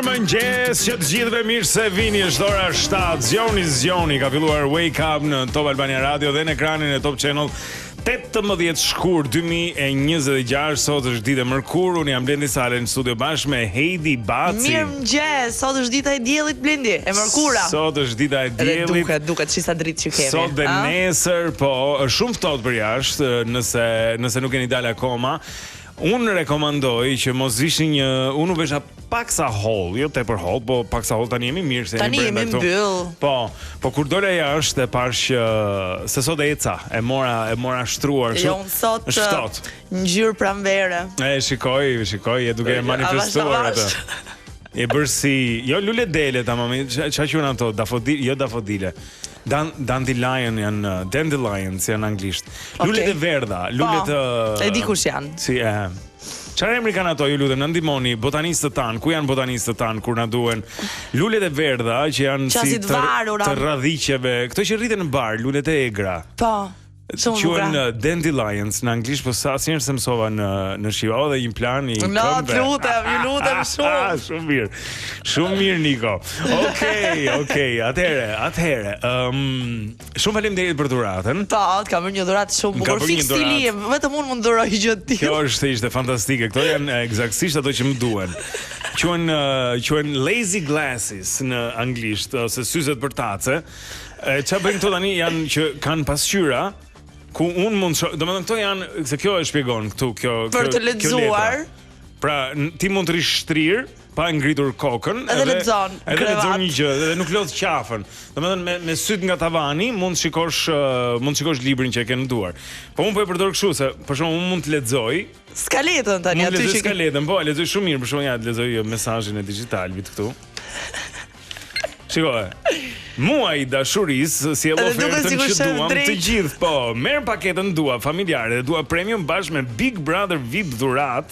Mirëmëngjes, që të gjithëve mirë se vini, është ora 7. Zgjoni, ka filluar Wake Up në Top Albania Radio dhe në ekranin e Top Channel. 18 shkurt 2026, sot është ditë e mërkurë. Unë jam Blendi Sale në studio bashkë me Heidi Baci. Mirëmëngjes, sot është dita e diellit, Blendi, e mërkura. Sot është dita e diellit. Duket çisa dritë që kemi. Sot dhe nesër, po, është shumë ftohtë për jashtë, nëse nuk keni dalë akoma. Unë rekomandoj që mos vishni unë vesha paksa holl, jo tepër holl, po paksa holl tani jemi mirë se tani jemi mbyll. Po kur dola jashtë e pash që se sot eca, e mora shtruar kështu. Jo, sot ngjyrë pranvere. Shikoj, e duke manifestuar atë. E bërsi, jo lule dele tamam, çfarë quhen ato, dafodile. Dandelion janë, dandelions janë anglisht. Lulet e verdha, lulet e di kush janë. Si çfarë emri kanë ato, ju lutem, na ndihmoni botanistët tan, ku janë botanistët tan kur na duhen? Lulet e verdha që janë si të radhiqeve, këto që rriten në bar, lulet e egra. Po. Quhen dandelions në anglisht, po sa asnjëherë se mësova në Shqipa dhe një plan i këmbë. Ju lutem shumë. Shumë mirë Niko. Okej, atëherë. Shumë faleminderit për dhuratën. Po, kam një dhuratë shumë bukur, fik stili, vetëm unë mund dhuroj gjë të tillë. Kjo ishte fantastike. Këto janë eksaktësisht ato që më duhen. Quhen lazy glasses në anglisht ose syzet për tace. Çfarë bëjnë këto tani janë që kanë pasqyra ku unë mund domethënë këto janë se kjo e shpjegon këtu kjo për të lexuar. Pra ti mund të rish shtrir pa ngritur kokën edhe lexon një gjë dhe nuk lodh qafën. Domethënë me syt nga tavani mund shikosh librin që e ke në duar. Po unë po e përdor kështu se për shembull unë mund të lexoj skaletën tani aty që skaletën, po e lexoj shumë mirë, për shembull ja lexoj mesazhin e digitalvit këtu. Shikoj. Muaj dashurisë, si e ofertën që duam të gjithë, po, merr paketën dua familjare dhe dua premium bashkë me Big Brother VIP dhurat.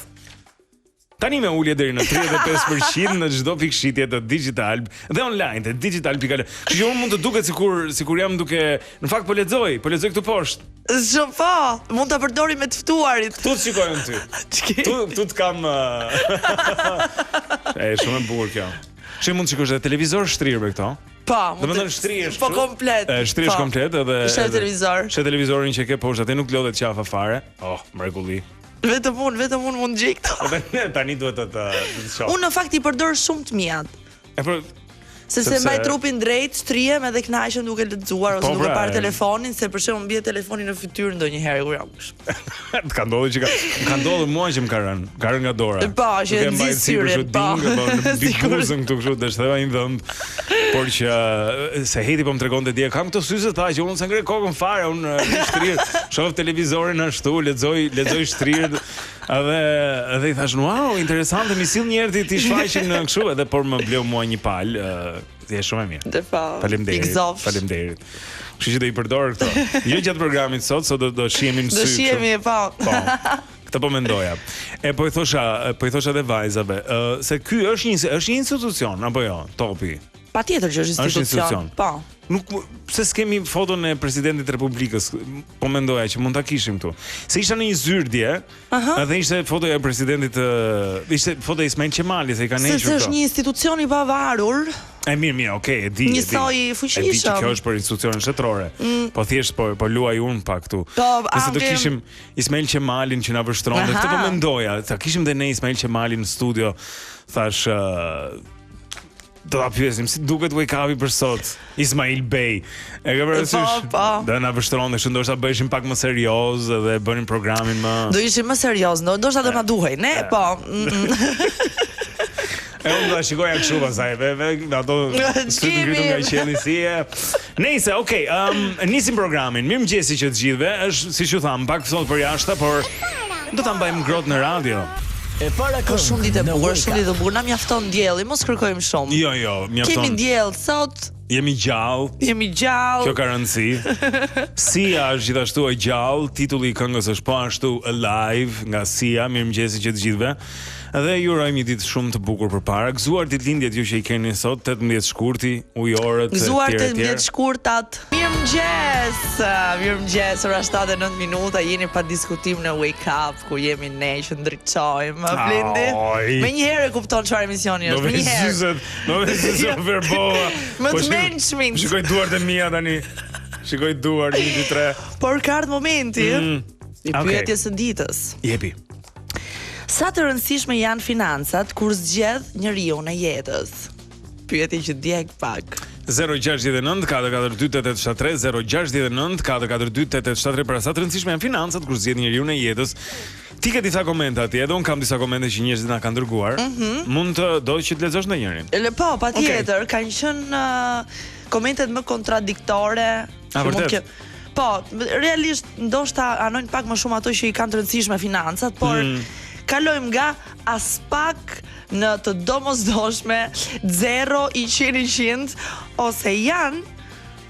Tani me ulje deri në 35% në çdo pikëshitje të digital dhe online të digital.al. Kështu që unë mund të duket sikur jam duke, në fakt po lexoj këtu poshtë. Shumë po, mund ta përdori me të ftuarit. Tu të shikojnë ty. Tu të kam shumë e bukur kjo. Që mund të shikosh edhe televizor shtrirë me këto. Po, mund të shtrihesh. Po komplet. Shtrihesh komplet edhe televizor. Shë televizorin që ke poshtë, atë nuk lodhet qafa fare. Oh, mrekulli. Vetëm unë mund gjej këto. Tani duhet të shoh. Unë në fakt I përdor shumë të mijat. Sepse mbaj trupin drejt, strihem edhe kënaqem duke lexuar ose duke parë telefonin, se për shembull mbie telefoni në fytyrë ndonjëherë kur jam kështu. Të ka ndodhur që ka ndodhur mua që më ka rënë nga dora. Po, që e nxit syrin, po. Biguzën këtu kështu, dështova një vend, por që se Heti po më tregonte dje, kam këto syze tha që unë se ngre kokën fare, unë shtrir, shoh televizorin ashtu, lexoj shtrir. Edhe I thash, wow, interesante, mi sill një herë ti shfaqin në kështu, edhe por më bleu mua një palë, je shumë e mirë. Faleminderit. Kështu që do I përdor këto. Jo gjatë programit sot do shihemi në sy. Do shihemi po. Këtë po mendoja. Po I thosha edhe vajzave, se ky është një institucion apo jo, Topi. Patjetër që është institucion. Po. Nuk pse s'kemi foton e presidentit të Republikës, po mendoja që mund ta kishim këtu. Se isha në një zyrdje, edhe ishte fotoja e presidentit, ishte foto e Ismail Qemalit, se I kanë hequr këto. Se është një institucion I pavarur. Mirë, okay, e di. Njësoj fuqishëm. E di që kjo është për institucionin shtetërore. Po thjesht po luaj unë pak këtu. Nëse do kishim Ismail Qemalin që na vështronte, këtë po mendoja, ta kishim dhe ne Ismail Qemalin në studio, thash do ta pyesim si duket Wake Up për sot, Ismail Bey. E ke parasysh? Do na vështronte, kështu ndoshta bëheshim pak më serioz dhe bënin programin më. Do ishim më serioz, ndoshta do na duhej, ne? Po. Unë do shikoja kështu pastaj, ato sytë ngritur nga qielli si e. Nëse, okay, nisim programin. Mirëmëngjesi që të gjithëve. Është siç ju tham, pak sot për jashtë, por do ta mbajmë ngrohtë në radio. E para shumë ditë e bukur, na mjafton dielli, mos kërkojmë shumë. Jo, mjafton. Kemi diell sot. Jemi gjallë. Kjo ka rëndësi. Sia është gjithashtu e gjallë, titulli I këngës është po ashtu Alive nga Sia. Mirëmëngjesi që të gjithëve. Dhe ju urojmë një ditë shumë të bukur përpara. Gëzuar ditëlindjet ju që I keni sot, 18 shkurti, ujorët e tjera. Gëzuar 18 shkurtat. Mirëmëngjes, ora 7:09 minuta, jeni pa diskutim në Wake Up, ku jemi ne që ndriçojmë, Blendi. Me një herë e kupton çfarë emisioni është, me një herë. Do të zëzë verbova. Më të mençmin. Shikoj duart e mia tani. Shikoj duart 1 2 3. Por ka ardhur momenti i pyetjes së ditës. Jepi. Sa të rëndësishme janë financat kur zgjedh njeriu në jetës? Pyetje që djeg pak. 069 442 873 069 442 873 Për sa të rëndësishme janë financat kur zgjedh njeriu në jetës. Ti ke disa komente atje, edhe un kam disa komente që njerëzit na kanë dërguar. Mund të do që të lexosh ndonjërin. Po, patjetër, kanë qenë komentet më kontradiktore. Po, realisht ndoshta anojnë pak më shumë ato që i kanë të rëndësishme financat, por kalojmë nga as pak në të domosdoshme 0 i 100 ose janë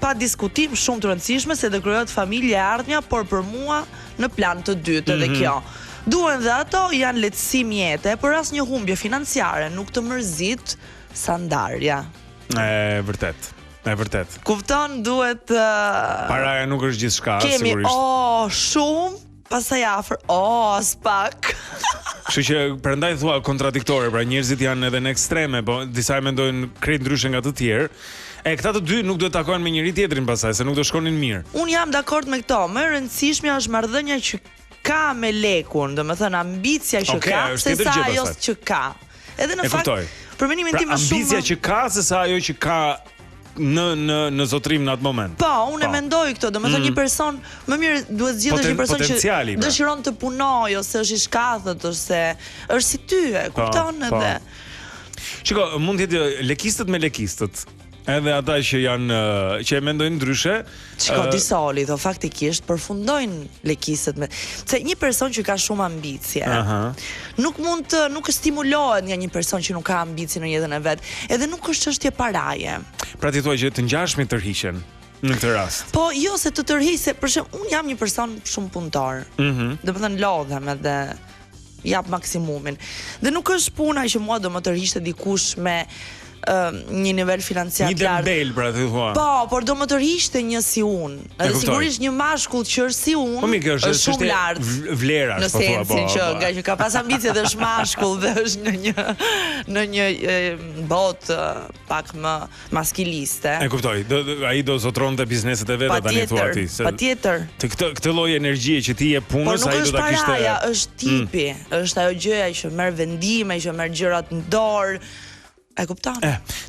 pa diskutim shumë të rëndësishme se do krijohet familje e ardhmja, por për mua në plan të dytë edhe kjo. Duhen dhe ato janë lehtësim jete, por asnjë humbje financiare nuk të mërzit sa ndarja. Vërtet. E vërtet. Kupton, duhet paraja nuk është gjithçka, sigurisht. Kemi shumë, pastaj afër, as pak. Kështu që prandaj thua kontradiktore, pra njerëzit janë edhe në ekstreme, po disa mendojnë krejt ndryshe nga të tjerë. Këta të dy nuk do të takohen me njëri tjetrin pastaj, se nuk do shkonin mirë. Un jam dakord me këto. Më e rëndësishmja është marrëdhënia që ka me lekun, domethënë ambicia që ka, se sa ajo që ka. Edhe në fakt, për mendimin tim më shumë ambicia që ka se sa ajo që ka në zotrim në atë moment. Po, unë e mendoj këto, domethënë një person më mirë duhet zgjidhësh një person që dëshiron të punojë ose është i shkathët ose është si ty, kupton edhe. Shiko, mund të jetë lekistët me lekistët. Edhe ata që janë që e mendojnë ndryshe. Çka disoli, do faktikisht përfundojnë lekistët me. Se një person që ka shumë ambicie, nuk stimulohet nga një person që nuk ka ambicie në jetën e vet. Edhe nuk është çështje paraje. Pra ti thua që të ngjashmit tërhiqen në këtë rast. Po, jo se të tërhiqë, për shembull, unë jam një person shumë punëtor. Domethënë lodhem edhe jap maksimumin. Dhe nuk është puna që mua do më tërhiqte dikush me një nivel financiar të lartë. Një dembel, pra të thua. Po, por do më tërhiqte një si unë. Edhe sigurisht një mashkull që është si unë është shumë lart. Vlerash, në sensin që nga që ka pas ambicie dhe është mashkull dhe është në një botë pak më maskiliste. E kuptoj. Ai do zotronte bizneset e veta tani thua ti. Patjetër. Të këtë lloj energjie që ti je punës, ai do ta kishte. Por nuk është paraja, është tipi, është ajo gjëja që merr vendime, që merr gjërat në dorë. E kupton?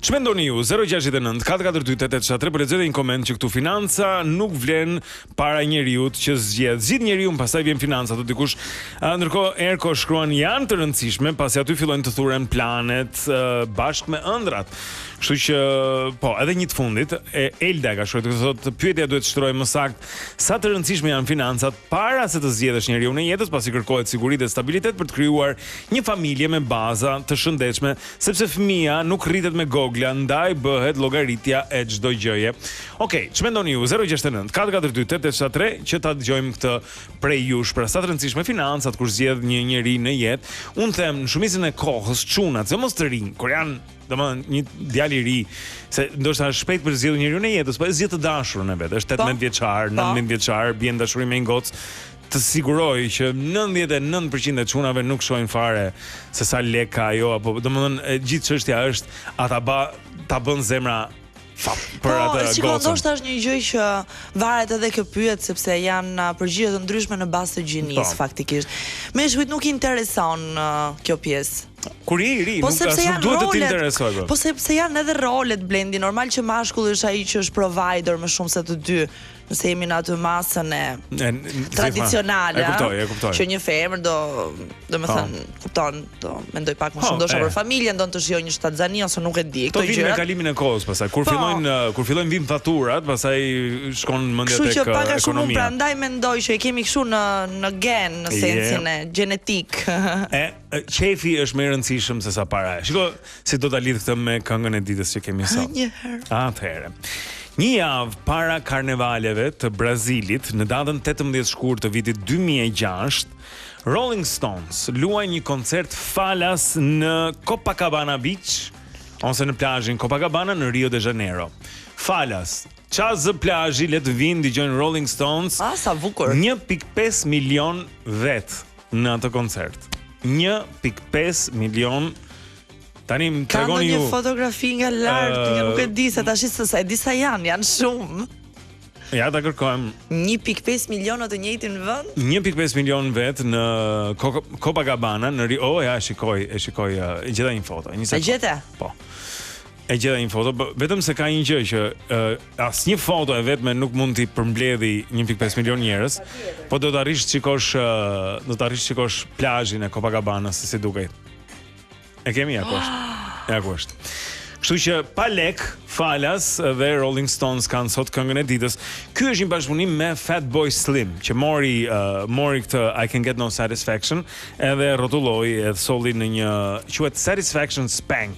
Ç'mendoni ju? 069 442 873 për lexojë një koment që këtu financa nuk vlen para njeriut që zgjedh. Zgjidh njeriu, pastaj vjen financa, do dikush. Ndërkohë Erko shkruan janë të rëndësishme, pasi aty fillojnë të thuren planet bashkë me ëndrat. Kështu që po, edhe një të fundit, Elda ka shkruar, thotë pyetja duhet shtrohet më saktë, sa të rëndësishme janë financat para se të zgjedhësh njeriu në jetës, pasi kërkohet siguri dhe stabilitet për të krijuar një familje me baza të shëndetshme, sepse fëmia nuk rritet me gogla, ndaj bëhet llogaritja e çdo gjëje. Okej, ç'mendoni ju? 069 442 873 që ta dëgjojmë këtë prej jush, për sa të rëndësishme financat kur zgjedh një njeri në jetë. Unë them në shumicën e kohës çunat, jo mos të rinj, kur janë domethënë një djalë i ri, se ndoshta është shpejt për zgjedhur njeriu në jetë, po e zgjedh të dashurën e vet. Është 18 vjeçar, 19 vjeçar, bie dashuri me një gocë. Të siguroj që 99% e çunave nuk shohin fare se sa lek ka ajo, apo domethënë gjithë çështja është ta bën zemra për atë gocën. Po, ndoshta është një gjë që varet edhe kjo pyet sepse janë përgjigje të ndryshme në bazë të gjinisë faktikisht. Meshkujt nuk i intereson kjo pjesë. Kur je i ri, nuk duhet të interesojë. Po sepse janë edhe rolet, Blendi, normal që mashkulli është ai që është provider më shumë se të dy. Nëse jemi në atë masën e tradicionale, e kuptoj. Që një femër domethënë kupton, do mendoj pak më shumë ndoshta për familjen, do të shijojë një shtatzani ose nuk e di. Këto gjëra me kalimin e kohës, pastaj kur fillojnë vim faturat, pastaj shkon mendja tek ekonomia. Kështu që pak a shumë prandaj mendoj që e kemi kështu në gen, në sensin e gjenetik. Qefi është më i rëndësishëm se sa paraja. Shiko si do ta lidh këtë me këngën e ditës që kemi sot. Atëherë. Një javë para karnevaleve të Brazilit, në datën 18 shkurt të vitit 2006, Rolling Stones luajnë një koncert falas në Copacabana Beach, ose në plazhin Copacabana në Rio de Janeiro. Falas, çazë plazhi le të vinë dëgjojnë Rolling Stones. Sa bukur. 1.5 milion vet në atë koncert. 1.5 milion. Tani më tregoni ju. Ka një fotografi nga lart, nuk e di se tash se di sa janë shumë. Ja, ta kërkojmë. 1.5 milionë të njëjtin vend? 1.5 milion vet në Copacabana, në Rio. Ja, e shikoj, e gjeta një foto. E gjete? Po. E gjeta një foto, vetëm se ka një gjë që asnjë foto e vetme nuk mund t'i përmbledhi 1.5 milion njerëz, po do të arrish të shikosh plazhin e Copacabanës se si duket. E kemi ja kusht. Kështu që pa lek, Falas dhe Rolling Stones kanë sot këngën e ditës. Ky është një bashkëpunim me Fatboy Slim, që mori këtë I Can Get No Satisfaction edhe rrotulloi edhe solli në një quhet Satisfaction Spank.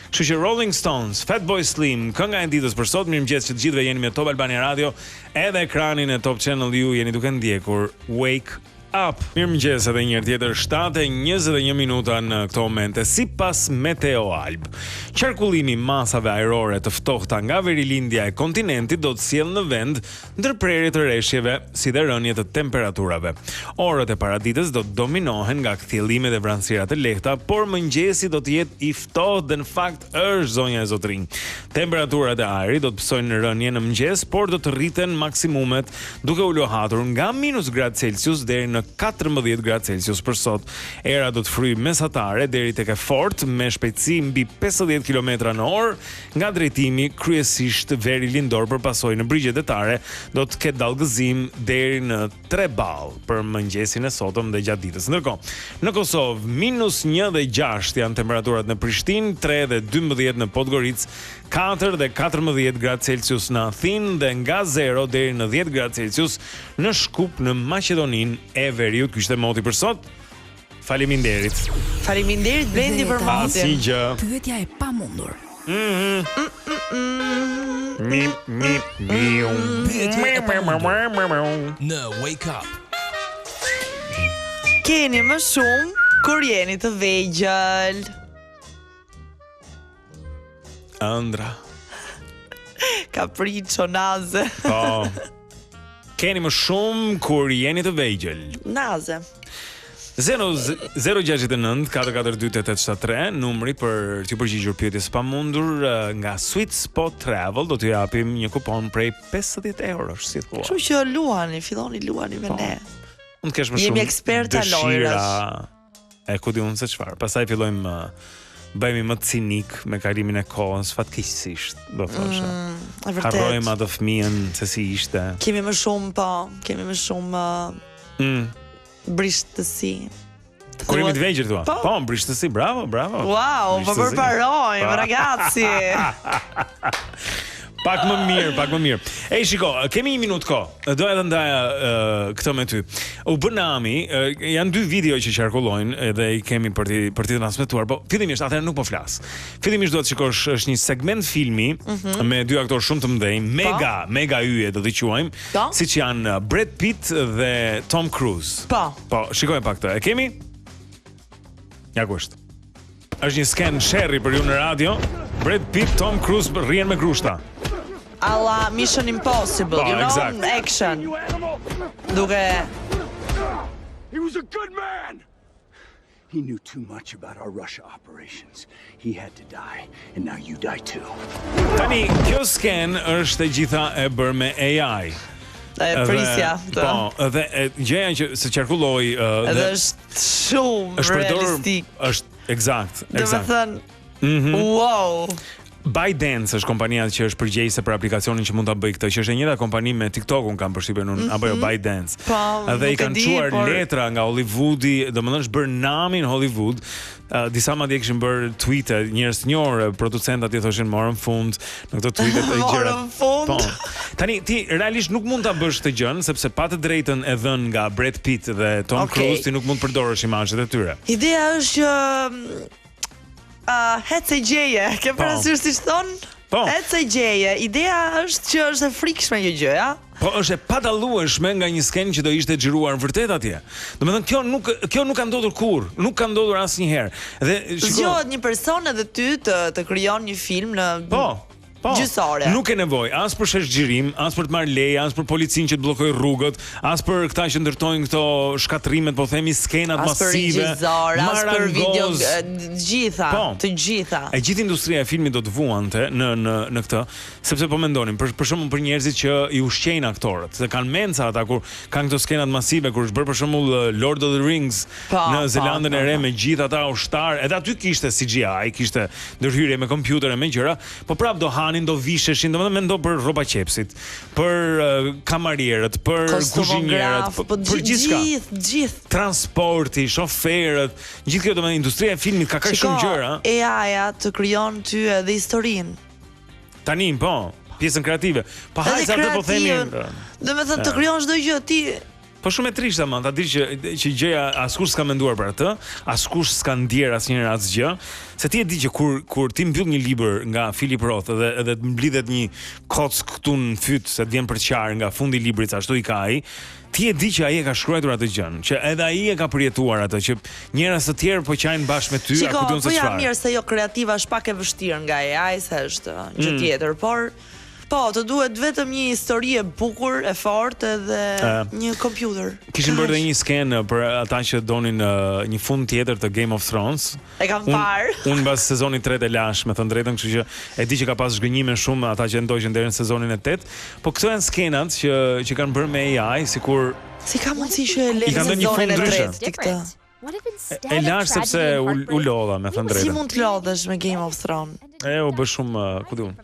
Kështu që Rolling Stones, Fatboy Slim, kënga e ditës për sot. Mirëmëngjes që të gjithëve jeni me Top Albania Radio, edhe ekranin e Top Channel ju jeni duke ndjekur Wake Up. Mirëmëngjes edhe një herë tjetër, 7:21 minuta në këto momente. Sipas Meteo Alb, qarkullimi i masave ajrore të ftohta nga verilindja e kontinentit do të sjellë në vend ndërprerje të rreshjeve si dhe rënje të temperaturave. Orët e paraditës do të dominohen nga kthjellimet e vranësira të lehta, por mëngjesi do të jetë i ftohtë dhe në fakt është zonja e zotrinj. Temperaturat e ajrit do të pësojnë rënje në mëngjes, por do të rriten maksimumet duke u lohatur nga -°C deri në 14 gradë Celsius për sot. Era do të fryjë mesatare deri tek e fortë me shpejtësi mbi 50 km/h nga drejtimi kryesisht veri lindor, për pasojë në brigjet detare do të ketë dallgëzim deri në 3 ball për mëngjesin e sotëm dhe gjatë ditës. Ndërkohë, në Kosovë -1 dhe 6 janë temperaturat në Prishtinë, 3 dhe 12 në Podgoricë, 4 dhe 14 gradë Celsius në Athinë dhe nga 0 deri në 10 gradë Celsius në Shkup në Maqedoninë e Veriut. Ky ishte moti për sot. Faleminderit. Faleminderit Blendi për motin. Asgjë. Pyetja e pamundur. Në Wake Up. Keni më shumë kur jeni të vegjël? Ëndra. Capriccio, naze. Po. Keni më shumë kur jeni të vegjël? Naze. 069-442-8873, numri për t'ju përgjigjur pyetjes pamundur. Nga Sweet Spot Travel do t'ju japim një kupon prej 50 eurosh, si thua. Kështu që filloni luani me ne. Mund të kesh më shumë. Jemi eksperta lojrash. E ku di unë se çfarë. Pastaj fillojmë bëhemi më cinik me kalimin e kohës, fatkeqësisht, do thosha. Harrojmë atë fëmijën se si ishte. Kemi më shumë brishtësi. Kur jemi të vegjël thua. Po, brishtësi, bravo. Wow, po përparojmë, ragazzi. Pak më mirë. Ej, shiko, kemi 1 minutë kohë. Doja të ndaja këtë me ty. U bënami, janë 2 video që qarkullojnë edhe i kemi për t'i transmetuar, po fillimisht atëherë nuk po flas. Fillimisht duhet të shikosh, është një segment filmi me 2 aktorë shumë të mëdhenj, mega yje do t'i quajmë, siç janë Brad Pitt dhe Tom Cruise. Po, shikojmë pak këtë. E kemi? Ja kusht. Është një sken sherri për ju në radio. Brad Pitt, Tom Cruise rrien me grushta. Alla Mission Impossible, exact. Action. Duke. He was a good man. He knew too much about our Russia operations. He had to die, and now you die too. Tani, kjo sken është e gjitha e bërë me AI. Prisja. Po, dhe gjëja që se qarkulloi dhe është shumë realistik. Është eksakt. Do të thënë, wow. ByteDance është kompania që është përgjegjëse për aplikacionin që mund ta bëj këtë, që është e njëjta kompani me TikTok-un kam përshtypjen unë, apo jo ByteDance. Dhe i kanë çuar letra nga Hollywoodi, domethënë është bërë nami në Hollywood. Disa madje kishin bërë tweete, njerëz të njohur, producentat i thoshin morën fund në këto tweete të gjëra. Po. Tani ti realisht nuk mund ta bësh këtë gjën sepse pa të drejtën e dhënë nga Brad Pitt dhe Tom Cruise, ti nuk mund të përdorësh imazhet e tyre. Ideja është që hece gjeje, ke parasysh si thon? Hece gjeje. Ideja është që është e frikshme kjo gjë, ja? Po është e padallueshme nga një skenë që do ishte xhiruar vërtet atje. Domethënë kjo nuk ka ndodhur kurrë, nuk ka ndodhur asnjëherë. Dhe zgjohet një person edhe ty të krijon një film në gjysore. Nuk e nevojë as për sheshxhirim, as për të marrë leje, as për policinë që të bllokojë rrugët, as për këta që ndërtojnë këto shkatrimet, po themi skenat masive, as për video, të gjitha. E gjithë industria e filmit do të vuante në këtë, sepse po mendonin për shembull për njerëzit që i ushqejnë aktorët, se kanë menca ata kur kanë këto skenat masive kur është bërë për shembull Lord of the Rings në Zelandën e Re me gjithë ata ushtar, edhe aty kishte CGI, kishte ndërhyrje me kompjutere me gjëra, po prap do do visheshin, domethënë mendo për rroba qepsit, për kamarierët, për kuzhinierët, për gjithë transporti, shoferët, gjithë kjo domethënë industria e filmit ka kaq shumë gjëra. AI-ja të krijon ty edhe historinë. Tani po, pjesën kreative. Pa hajde atë po themi. Domethënë të krijon çdo gjë ti. Po shumë e trisht ama, ta di që gjëja askush s'ka menduar për atë, askush s'ka ndier asnjëherë asgjë, se ti e di që kur ti mbyll një libër nga Philip Roth edhe të mblidhet një kock këtu në fyt se të vjen për qarë nga fundi i librit ashtu i ka ai, ti e di që ai e ka shkruar atë gjën, që edhe ai e ka përjetuar atë, që njerëz të tjerë po qajnë bashkë me ty, apo diun se çfarë. Po ja mirë se jo kreativa është pak e vështirë nga AI, se është gjë tjetër, por po, të duhet vetëm një histori e bukur, e fortë edhe një kompjuter. Kishin bërë dhe një skenë për ata që donin një fund tjetër të Game of Thrones. E kam parë. Unë mbas sezonit 3 e lash, me thënë drejtën, kështu që e di që ka pas zhgënjime shumë ata që ndoqën deri në sezonin e 8, po këto janë skenat që kanë bërë me AI, sikur si ka mundësi që e lë sezonin e 3 ti këtë. E lash sepse u lodha, me thënë drejtën. Si mund të lodhesh me Game of Thrones? U bë shumë, ku diun.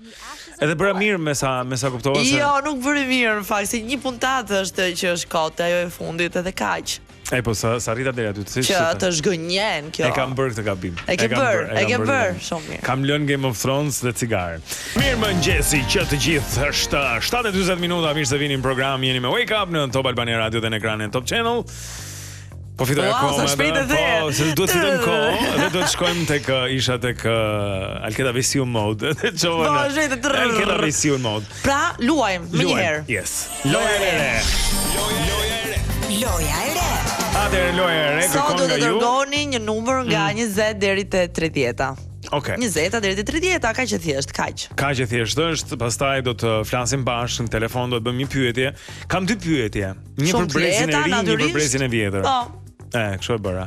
Edhe bëra mirë me sa kuptova se. Jo, nuk bëri mirë në fakt, se një puntatë është që është kote ajo e fundit edhe kaq. Po sa rrita deri aty, që të zgënjen kjo. E kam bërë këtë gabim. E ke bërë shumë mirë. Kam lënë Game of Thrones dhe cigare. Mirëmëngjesi që të gjithë, është 7:40 minuta, mirë se vini në program, jeni me Wake Up në Top Albania Radio dhe në ekranin Top Channel. Po fitoj akoma. Po, se duhet të fitojmë kohë, dhe duhet të shkojmë tek Alketa Vesiu Mode. Alketa Vesiu Mode. Pra, luajmë më një herë. Yes. Loja e re. Atëherë loja e re, kërkon nga ju. Sot do të dërgoni një numër nga 20 deri te 30. Okej. 20 deri te 30, kaq e thjesht, kaq. Kaq e thjesht është, pastaj do të flasim bashkë në telefon, do të bëjmë një pyetje. Kam 2 pyetje. Një për brezin e ri, një për brezin e vjetër. Kështu e bëra.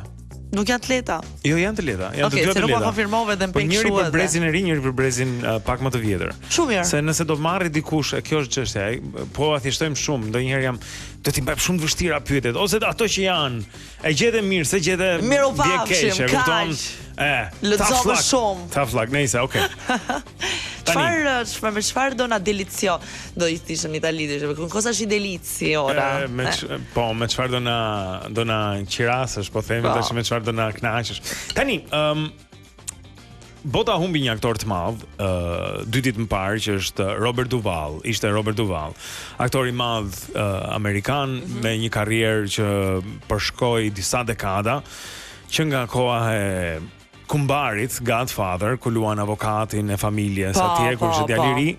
Nuk janë të lehta. Jo, janë të lehta. Janë të dy të lehta. Se nuk po konfirmove edhe në njëri për brezin e ri, njëri për brezin pak më të vjetër. Shumë mirë. Se nëse do të marrë dikush, kjo është çështja, po a thjeshtojmë shumë, ndonjëherë do t'i bëjmë shumë të vështira pyetjet, ose ato që janë, e gjete mirë, se gjete bie keq, e kupton? Lexova shumë. Tough luck, nice, okay. Çfarë do na delizio, do i thishën në italisht, con cosa ci delizi ora? Me çfarë do na qirasësh, po themi tash me çfarë do na kënaqësh. Tani, bota humbi një aktor të madh, 2 ditë më parë, që është Robert Duvall. Ishte Robert Duvall, aktor i madh amerikan me një karrierë që përshkoi disa dekada, që nga koha e kumbarit Godfather, ku luan avokatin e familjes atje kur ishte djalë i ri,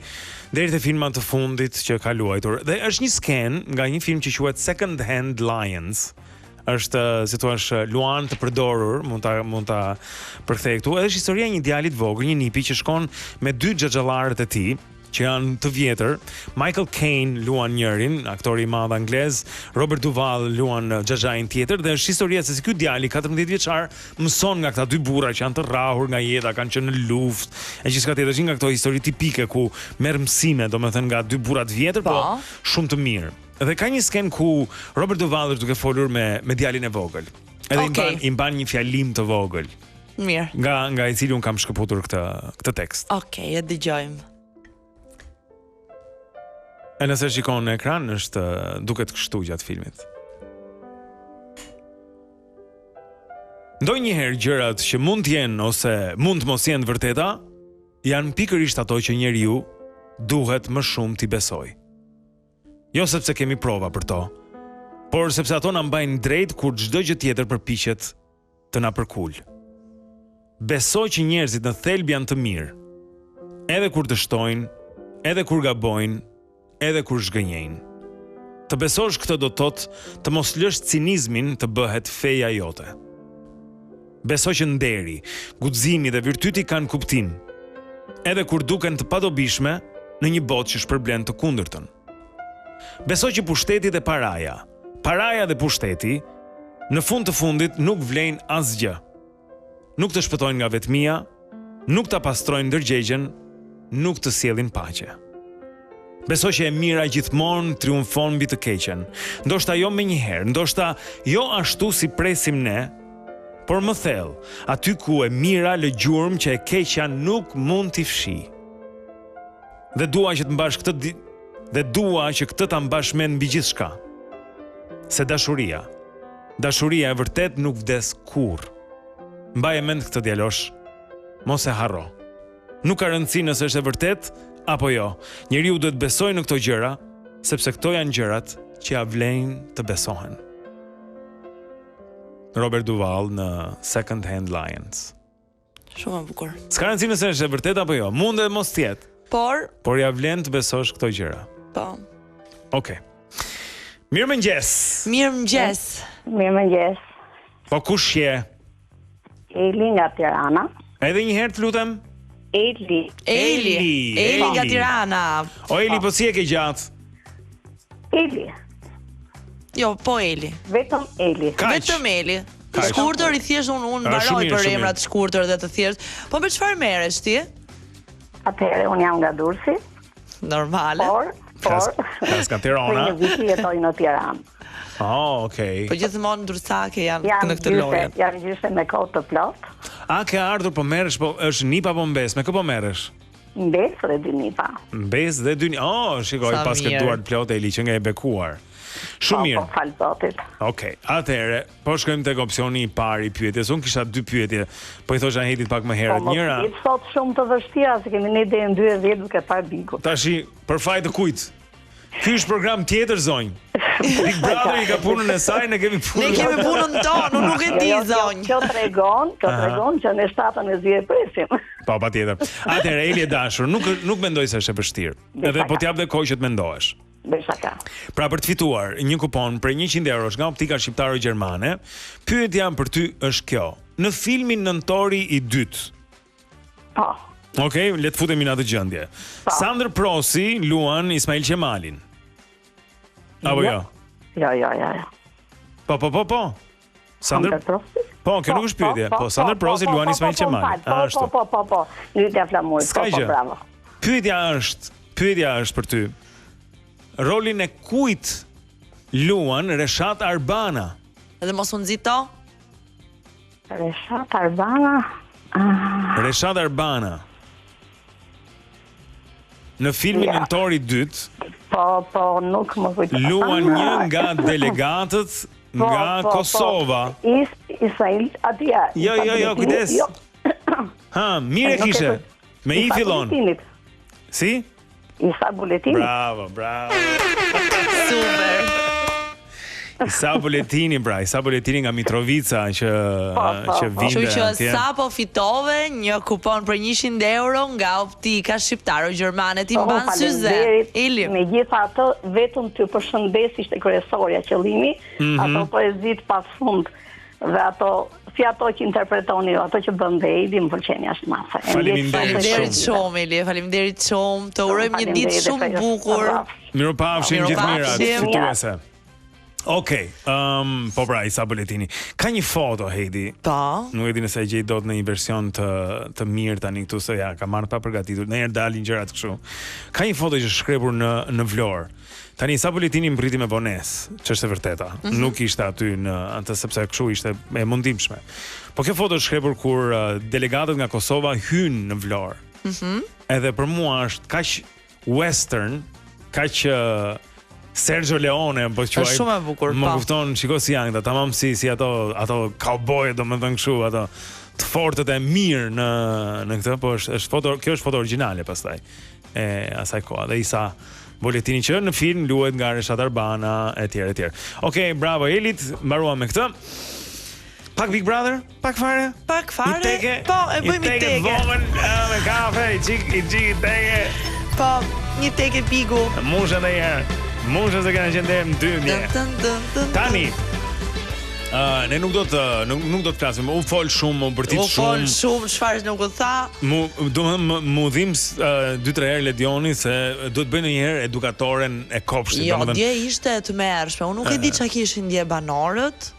deri te filmat të fundit që ka luajtur. Dhe është një skenë nga një film që quhet Second Hand Lions. Është, si thua, luan të përdorur, mund ta përkthej këtu. Edhe është historia e një djalit vogël, një nipi që shkon me 2 xhaxhallarët e tij, që janë të vjetër. Michael Caine luan njërin, aktori i madh anglez, Robert Duvall luan xhaxhain tjetër, dhe është historia se si ky djali 14 vjeçar mëson nga këta 2 burra që janë të rrahur nga jeta, kanë qenë në luftë, e gjithçka tjetër, nga këto histori tipike ku merr mësime, domethënë nga 2 burra të vjetër, po shumë të mirë. Dhe ka një skenë ku Robert Duvall është duke folur me djalin e vogël. Edhe i mban një fjalim të vogël. Mirë. Nga i cili un kam shkëputur këtë tekst. Okej, e dëgjojmë. E nëse shikon në ekran, është duket kështu gjatë filmit. Ndonjëherë gjërat që mund të jenë ose mund të mos jenë të vërteta, janë pikërisht ato që njeriu duhet më shumë t'i besojë. Jo sepse kemi prova për to, por sepse ato na mbajnë drejt kur çdo gjë tjetër përpiqet të na përkul. Besoj që njerëzit në thelb janë të mirë, edhe kur dështojnë, edhe kur gabojnë, edhe kur zhgënjejnë. Të besosh këtë do të thotë të mos lësh cinizmin të bëhet feja jote. Beso që nderi, guximi dhe virtyti kanë kuptim, edhe kur duken të padobishme në një botë që shpërblen të kundërtën. Beso që pushteti dhe paraja dhe pushteti, në fund të fundit nuk vlejnë asgjë. Nuk të shpëtojnë nga vetmia, nuk ta pastrojnë ndërgjegjen, nuk të sjellin paqe. Beso që e mira gjithmonë triumfon mbi të keqen, ndoshta jo menjëherë, ndoshta jo ashtu si presim ne, por më thellë, aty ku e mira lë gjurmë që e keqja nuk mund t'i fshi. Dhe dua që këtë ta mbash mend mbi gjithçka. Se dashuria e vërtet nuk vdes kurrë. Mbaje mend këtë djalosh, mos e harro. Nuk ka rëndësi nëse është e vërtet apo jo. Njeriu duhet besojë në këto gjëra, sepse këto janë gjërat që ja vlejnë të besohen. Robert Duvall në Second Hand Lions. Shumë e bukur. S'ka rëndësi nëse është e vërtet apo jo. Mund edhe mos tjetë. Por ja vlen të besosh këto gjëra. Po. Okej. Mirëmëngjes. Mirëmëngjes. Po kush je? Eli nga Tirana. Edhe një herë të lutem. Eli nga Tirana. O Eli, po si e ke gjatë? Eli. Jo, po Eli. Vetëm Eli. Vetëm Eli. Shkurtër i thjesht unë mbaroj për emrat shkurtër dhe të thjesht. Po me çfarë merresh ti? Atëherë unë jam nga Durrësi. Normale. Por ka Tirana. Një vit jetoj në Tiranë. Okay. Po gjithmonë ndryrsake janë në këtë lloj. Jam gjithse me kohë të plot. A ke ardhur po merresh, po është nipa apo mbes? Me kë po merresh? Mbes dhe dy nipa. Mbes dhe dy nipa. Oh, shikoj pas ke duart plot Eli që nga e bekuar. Shumë mirë. Po fal zotit. Okej. Atëherë, po shkojmë tek opsioni i parë i pyetjes. Unë kisha dy pyetje, po i thosha Hedit pak më herët. Njëra. Po sot shumë të vështira, se kemi ne deri në 12 duke parë Bigut. Tashi, për faj të kujt? Ky është program tjetër zonj. Big Brother i ka punën e saj, ne kemi punën. Ne kemi punën tonë, unë nuk e di zonj. Kjo tregon që ne shtatën e zi e presim. Po, patjetër. Atëherë Eli e dashur, nuk mendoj se është e vështirë. Edhe po t'jap dhe kohë që të mendohesh. Beshaka. Pra për të fituar një kupon për 100 eurosh nga Optika Shqiptare Gjermane, pyetja për ty është kjo. Në filmin Nëntori i dytë. Po. Okej, le të futemi në atë gjendje. Sandër Prosi luan Ismail Qemalin. Apo jo? Jo. Po. Sandër Prosi? Po, kjo nuk është pyetje. Po, Sandër Prosi luan Ismail Qemalin. Po. Lytja flamurit. Po, bravo. Pyetja është për ty. Rolin e kujt luan Reshat Arbana? Edhe mos u nxito? Reshat Arbana. Reshat Arbana. Në filmin Nëntori 2. Po, nuk më kujtoj. Luan një nga delegatët nga Kosova. Ismail Atia. Jo, kujdes. Ha, mire kishe. Me I fillon. Si? Isa Buletini. Bravo. Super. Isa Buletini nga Mitrovica që vinte. Kështu që sapo fitove një kupon për 100 euro nga Optika Shqiptare Gjermane. Ti mban syze. Eli. Megjithatë, vetëm ty përshëndes ishte kryesorja qëllimi, ato poezit pafund dhe ato që interpretoni, ato që bën dhe Edi, më pëlqen jashtë masa. Faleminderit shumë Eli, faleminderit shumë. Të urojmë një ditë shumë bukur. Miropafshim gjithë mirat fituese. Okej, po pra, Isa Buletini. Ka një foto, Heidi. Po. Nuk e di nëse e gjej dot në një version të mirë tani këtu se ja, ka marrë pa përgatitur. Ndonjëherë dalin gjërat kështu. Ka një foto që është shkrepur në Vlorë. Tani Isa Buletini mbriti me vonesë, që është e vërteta. Nuk ishte aty në atë sepse kështu ishte e mundimshme. Po kjo foto është shkrepur kur delegatët nga Kosova hynë në Vlorë. Edhe për mua është kaq western, kaq Sergio Leone, po quaj. Është shumë e bukur. Më kupton, shikoj si janë ata, tamam si ato cowboy, domethënë kështu, ato të fortët e mirë në këtë, po është foto, kjo është foto origjinale pastaj e asaj koha. Dhe Isa Buletini që në film luhet nga Reshat Arbana etj. Okej, bravo Elit, mbaruam me këtë. Pak Big Brother, pak fare. Po, e bëjmë i teke. Vogën me kafe, i çik teke. Po, një teke Bigu. Musha edhe herë. Mosha se kanë qenë në 2. Tani ne nuk do të flasim, u fol shumë, u bërtit shumë. U fol shumë, çfarë nuk u tha. Mu dhim 2-3 herë Ledioni se duhet bëjnë një herë edukatoren e kopshtit. Jo, dje ishte të mërshme, unë nuk e di çka kishin dje banorët.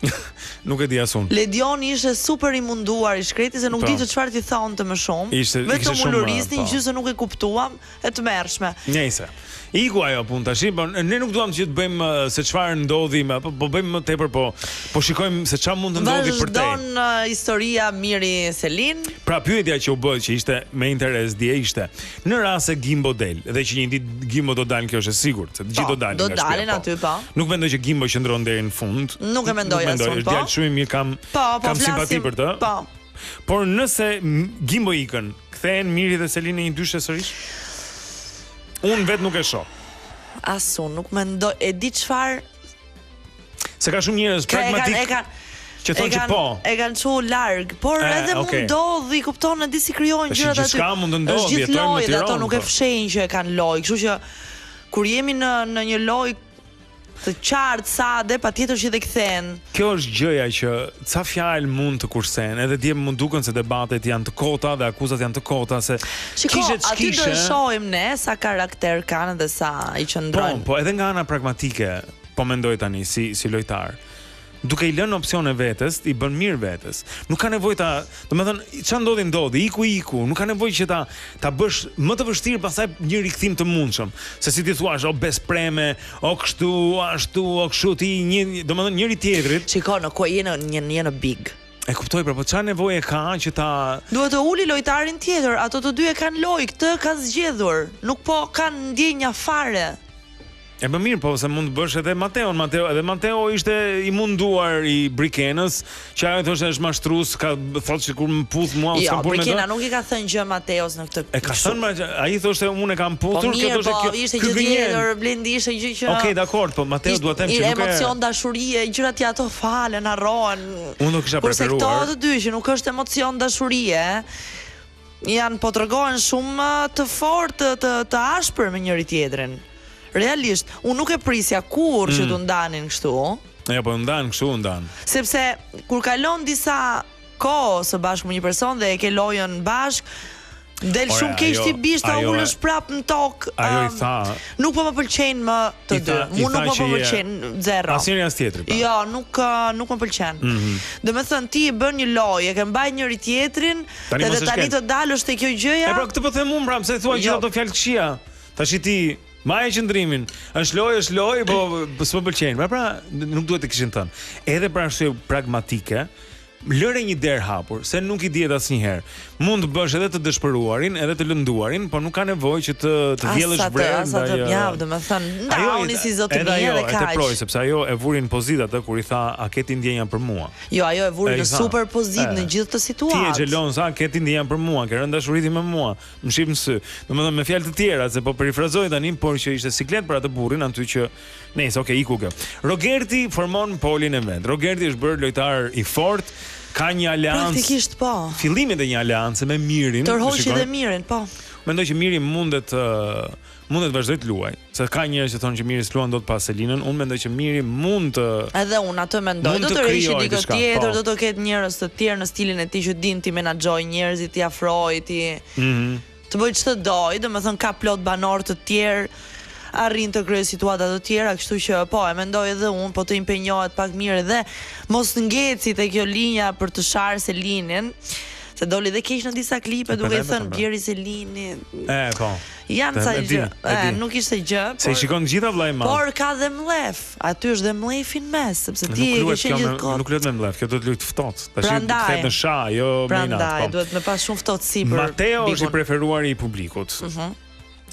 Nuk e di asun. Ledioni ishte super i munduar i shkreti se nuk di të çfarë ti thonte më shumë. Vetëm ulurisni gjë se nuk e kuptuam, e të mërshme. Njëse. Iku ajo punë tash, po ne nuk duam që të bëjmë se çfarë ndodhi, po bëjmë më tepër, po shikojmë se çfarë mund të ndodhi për te. Vazhdon historia Miri Selin. Pra pyetja që u bë që ishte me interes dje ishte, në rast se Gimbo del, dhe që një ditë Gimbo do dalë, kjo është e sigurt, se të gjithë do dalin. Do dalin aty, po. Nuk mendoj që Gimbo qëndron deri në fund. Nuk e mendoj asun, po. Është shumë i mirë, kam simpati për të. Po. Por nëse Gimbo ikën, kthehen Miri dhe Selin në një dyshë sërish? Unë vetë nuk e shoh. Asun, nuk mendoj, e di çfarë. Se ka shumë njerëz pragmatik që thonë që po. E kanë çu larg, por edhe mund ndodhi, kupton, e di si krijojnë gjërat aty. Çka mund të ndodhi, jetojmë në Tiranë. Ato nuk e fshehin që e kanë lojë, kështu që kur jemi në një lojë të qartë sade, patjetër që dhe kthehen. Kjo është gjëja që ca fjalë mund të kursen, edhe dje mund duken se debatet janë të kota dhe akuzat janë të kota se kishe ç'kishe. Aty do e shohim ne sa karakter kanë dhe sa i qëndrojnë. Po edhe nga ana pragmatike, po mendoj tani si lojtar. Duke i lënë opsione vetes, i bën mirë vetes. Nuk ka nevojë domethënë çfarë ndodhi, iku, nuk ka nevojë që ta bësh më të vështirë pastaj një rikthim të mundshëm. Se si ti thua, o bespreme, o kështu, ashtu, o kështu ti domethënë njëri tjetrit. Shikoj, në ku je në big. E kuptoj, po çfarë nevojë ka që ta duhet të uli lojtarin tjetër, ato të dy e kanë lojë, këtë ka zgjedhur, nuk po kanë ndjenja fare. E më mirë, po se mund të bësh edhe Mateo ishte i munduar i Brikenës, që ajo thoshte është mashtrues, ka thotë se kur më puth mua s'ka punë me to. Brikena nuk i ka thënë gjë Mateos në këtë. E ka thënë, ai thoshte unë e kam puthur, kjo thoshte kjo. Po ishte gjë tjetër, Blendi ishte gjë që. Okej, dakor, po Mateo duhet të them që nuk e emocion dashurie, gjërat ja ato falen, harrohen. Unë nuk kisha preferuar. Kurse këto të dy që nuk është emocion dashurie, janë po tregohen shumë të fortë, të ashpër me njëri tjetrin. Realisht, unë nuk e prisja kur që të ndanin kështu. Ja, po ndan kështu, ndan. Sepse kur kalon disa kohë së bashku me një person dhe e ke lojën bashk, del shumë keq ti bish ta ulësh prap në tokë. Ajo i tha, nuk po më pëlqejnë më të dy. Mu nuk po më pëlqejnë zero. Asnjëri as tjetri. Jo, nuk më pëlqen. Domethënë ti bën një lojë, e ke mbaj njëri tjetrin, edhe tani të dalësh te kjo gjëja. E pra këtë po them unë, pra, pse thua gjithë ato fjalë këqija? Tash ti maje qëndrimin, është lojë, po s'më pëlqejnë. Pra, nuk duhet të kishin thënë. Edhe për arsye pragmatike, lëre një derë hapur, se nuk i dihet asnjëherë. Mund të bësh edhe të dëshpëruarin, edhe të lënduarin, por nuk ka nevojë që të vjellësh vrem ndaj. Domethënë, ndani si zotënia dhe kaq. Edhe proj, sepse ajo e vuri në pozitë atë kur i tha, a ke ti ndjenja për mua? Jo, ajo e vuri në super pozitë në gjithë të situatë. Ti je xhelon, sa ke ti ndjenja për mua, ke rënë dashuriti me mua, më shif në sy. Domethënë me fjalë të tjera, se po perifrazoj tani, por që ishte siklet për atë burrin, aty që nëse iku kjo. Rogerti formon polin e vet. Rogerti është bërë lojtar i fortë. Ka një aleancë. Praktikisht po. Fillimit e një aleancë me Mirin. Tërhoqi dhe Mirin, po. Mendoj që Miri mundet vazhdoj të luaj. Se ka njerëz që thonë që Miri s'luan dot pas Selinën. Unë mendoj që Miri mund të. Edhe unë atë mendoj. Do të rishi dikë tjetër, do të ketë njerëz të tjerë në stilin e tij që din ti menaxhoj njerëzit, ti afroj ti. Të bëj ç'të doj, domethënë ka plot banor të tjerë. Arrin të krijojë situata të tjera, kështu që po e mendoj edhe unë, po të impenjohet pak mirë dhe mos ngeci te kjo linja për të sharë Selinin, se doli dhe keq në disa klipe duke thënë bjeri Selini. Po. Janë sa gjë. Nuk ishte gjë. Se i shikon gjitha vllai i madh. Por ka dhe mllef. Aty është dhe mllefin mes, sepse ti e ke gjithkohë. Nuk luhet me mllef, kjo do të luhet ftohtë. Tash kthehet në shah, jo me natë. Prandaj duhet me pas shumë ftohtësi për. Mateo është i preferuari i publikut.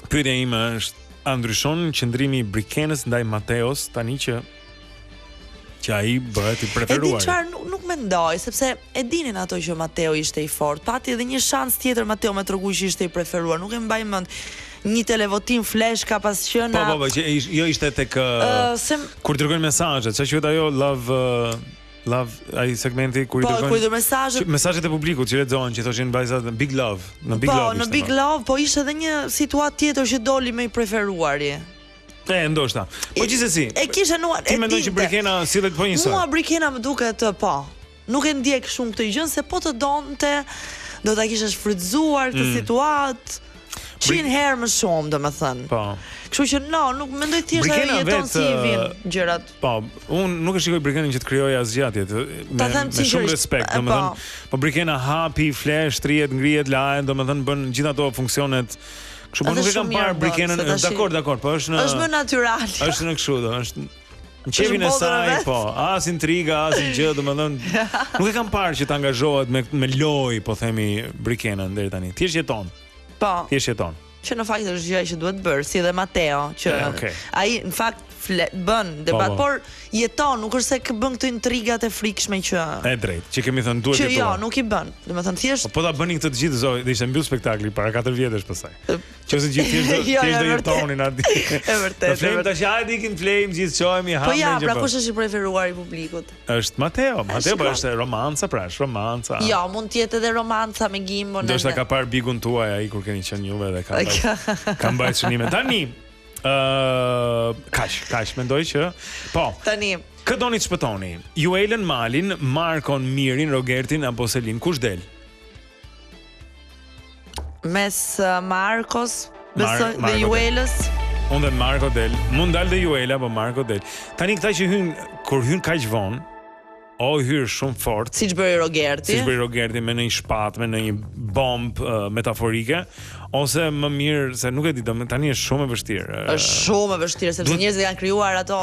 Pyetja ime është, a ndryshon qëndrimi i Brikenës ndaj Mateos tani që ai bëhet i preferuar? E di çfarë, nuk mendoj, sepse e dinin ato që Mateo ishte i fortë. Pati edhe një shans tjetër Mateo me tregu që ishte i preferuar. Nuk e mbaj mend. Një televotim flash ka pas qenë. Po, jo ishte tek kur dërgojnë mesazhet, çka quhet ajo Love, ai segmenti kur i dërgojnë. Po, kur i dërgojnë mesazhet e publikut që lexohen, që thoshin vajzat Big Love, në Big Love. Po, në Big Love, po ishte edhe një situatë tjetër që doli me i preferuari. Ndoshta. Po gjithsesi. E kishe nuar. Ti mendon që Brikena sillet po njësoj? Mua Brikena më duket po. Nuk e ndjek shumë këtë gjë se po të donte do ta kishe shfrytzuar këtë situatë 100 herë më shumë, domethënë. Po. Kështu që nuk mendoj thjesht ajo jeton si vin gjërat. Po, unë nuk e shikoj Brikenën që të krijojë asgjë atje, me shumë respekt, domethënë. Po Brikena hapi, flesh, strihet, ngrihet, lahet, domethënë bën gjithë ato funksionet. Kështu po nuk e kam parë Brikenën, dakor, po është më natyral. Është në kështu, është në qevin e saj, po, as intriga, as gjë, domethënë. Nuk e kam parë që të angazhohet me lojë, po themi Brikenën deri tani. Thjesht jeton. Po. Thjesht jeton. Që në fakt është gjë që duhet bërë, si dhe Mateo, që ai në fakt bën debat, por jeton, nuk është se bën këto intrigat e frikshme që e drejt, që kemi thënë duhet jetuar. Që jo, nuk i bën. Domethënë thjesht po ta bënin këtë të gjithë zoj, dhe ishte mbyll spektakli para 4 vjetësh pastaj. Qose gjithë thjesht do jetonin aty. E vërtetë. Flame tash hajde ikin Flame, gjithë çohemi hapën. Po ja, pra kush është i preferuar i publikut? Është Mateo po është romanca, pra është romanca. Jo, mund të jetë edhe romanca me Gimbon. Do të ka parë bigun tuaj ai kur keni qenë juve dhe ka mbajtur shënime. Tani kaq mendoj që po. Tani kë doni të shpëtoni? Juelën Malin, Markon Mirin, Rogertin apo Selin? Kush del? Mes Markos dhe Juelës. Unë dhe Marko del. Mund dal dhe Juela, po Marko del. Tani këta që kur hyn kaq vonë, hyrë shumë fort. Siç bëri Rogerti me një shpatë, me një bombë metaforike, ose më mirë se nuk e di, tani është shumë e vështirë. Është shumë e vështirë sepse njerëzit kanë krijuar ato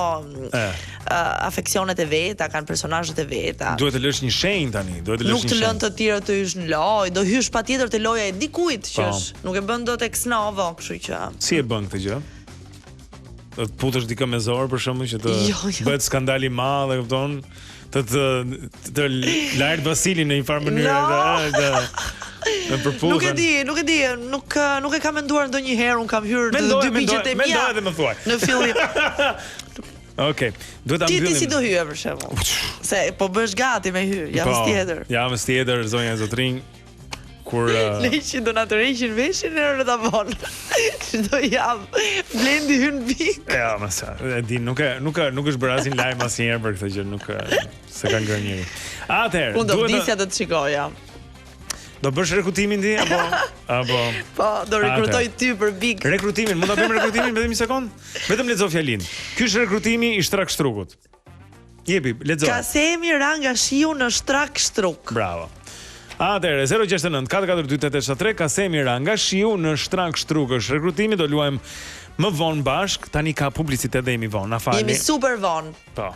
afeksionet e veta, kanë personazhet e veta. Duhet të lësh një shenjë tani, Nuk të lënë të tjerë të hysh në lojë, do hysh patjetër te loja e dikujt që nuk e bën dot ex novo, kështu që. Si e bën këtë gjë? Të putesh dikë me zor për shkakun që të bëhet skandal i madh, e kupton? Të lart Vasilin në një farë mënyrë Nuk e di, nuk e kam menduar ndonjëherë, un kam hyrë të dy piqet e mia. Mendoj edhe më thuaj. Në fillim. Okej, duhet ta mbyllim. Ti si do hyje për shembull? Se po bësh gati me hyr, javës tjetër. Javës tjetër zonja Zotrin kur Leçi do na tërheqin veshin e rrota von. Çdo javë Blendi hyn bik. Ja, më sa. E di, nuk është bërë asnjë lajm asnjëherë për këtë gjë, nuk se ka ngrënë njëri. Atëherë, unë do vdisja do të shikoja. Do bësh rekrutimin ti apo po, do rekrutoj ty për big. Rekrutimin, mund ta bëjmë rekrutimin vetëm një sekond? Vetëm lexo fjalin. Ky është rekrutimi i Shtrak-Shtrukut. Jepi, lexo. Kasemi ra nga shiu në Shtrak-Shtruk. Bravo. Atëherë 069 442 873 Kasemi ra nga shiu në Shtrak-Shtruk është rekrutimi, do luajmë më vonë bashk. Tani ka publicitet dhe jemi vonë, na falni. Jemi super vonë. Po.